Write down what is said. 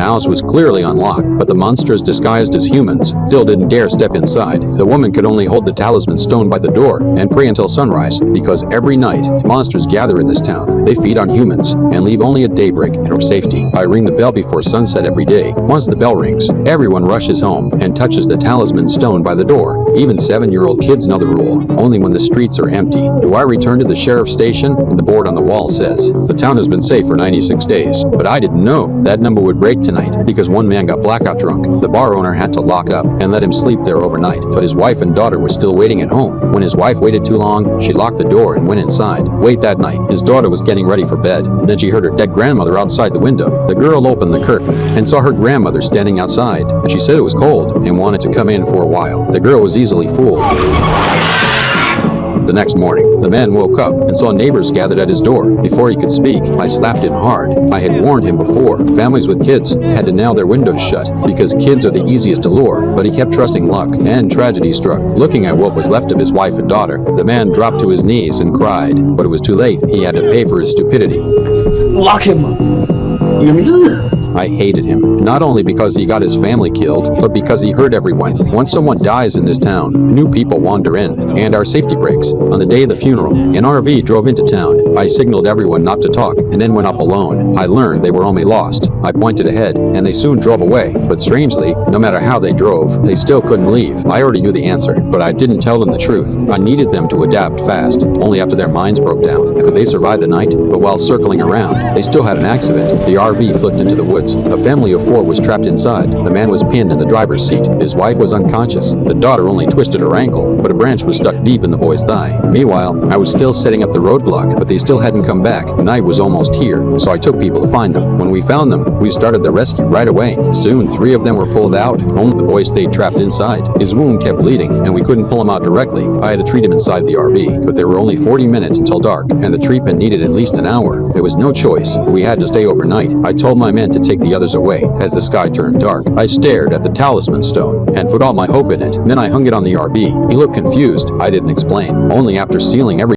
house was clearly unlocked, but the monsters disguised as humans still didn't dare step inside. The woman could only hold the talisman stone by the door and pray until sunrise, because every night monsters gather in this town. They feed on humans and leave only at daybreak for safety. I ring the bell before sunset every day. Once the bell rings, everyone rushes home and touches the talisman stone by the door. Even 7-year-old kids know the rule, only when the streets are empty. Do I return to the sheriff's station? And the board on the wall says, the town has been safe for 96 days. But I didn't know that number would break tonight because one man got blackout drunk. The bar owner had to lock up and let him sleep there overnight, but his wife and daughter were still waiting at home. When his wife waited too long, she locked the door and went inside. Late that night, his daughter was getting ready for bed. Then she heard her dead grandmother outside the window. The girl opened the curtain and saw her grandmother standing outside, and she said it was cold and wanted to come in for a while. The girl was easily fooled. The next morning, the man woke up and saw neighbors gathered at his door. Before he could speak, I slapped him hard. I had warned him before. Families with kids had to nail their windows shut because kids are the easiest to lure, but he kept trusting luck, and tragedy struck. Looking at what was left of his wife and daughter, the man dropped to his knees and cried, but it was too late. He had to pay for his stupidity. Lock him up. You mean? I hated him, not only because he got his family killed, but because he hurt everyone. Once someone dies in this town, new people wander in, and our safety breaks. On the day of the funeral, an RV drove into town. I signaled everyone not to talk, and then went up alone. I learned they were only lost. I pointed ahead, and they soon drove away. But strangely, no matter how they drove, they still couldn't leave. I already knew the answer, but I didn't tell them the truth. I needed them to adapt fast. Only after their minds broke down could they survive the night. But while circling around, they still had an accident. The RV flipped into the woods. A family of 4 was trapped inside. The man was pinned in the driver's seat. His wife was unconscious. The daughter only twisted her ankle, but a branch was stuck deep in the boy's thigh. Meanwhile, I was still setting up the roadblock, but they still hadn't come back. Night was almost here, so I took people to find them. When we found them, we started the rescue right away. Soon, 3 of them were pulled out. Only the boy stayed trapped inside. His wound kept bleeding, and we couldn't pull him out directly. I had to treat him inside the RV, but there were only 40 minutes until dark, and the treatment needed at least an hour. There was no choice. We had to stay overnight. I told my men to take the others away. As the sky turned dark, I stared at the talisman stone and put all my hope in it. Then I hung it on the RV. He looked confused. I didn't explain. Only after sealing every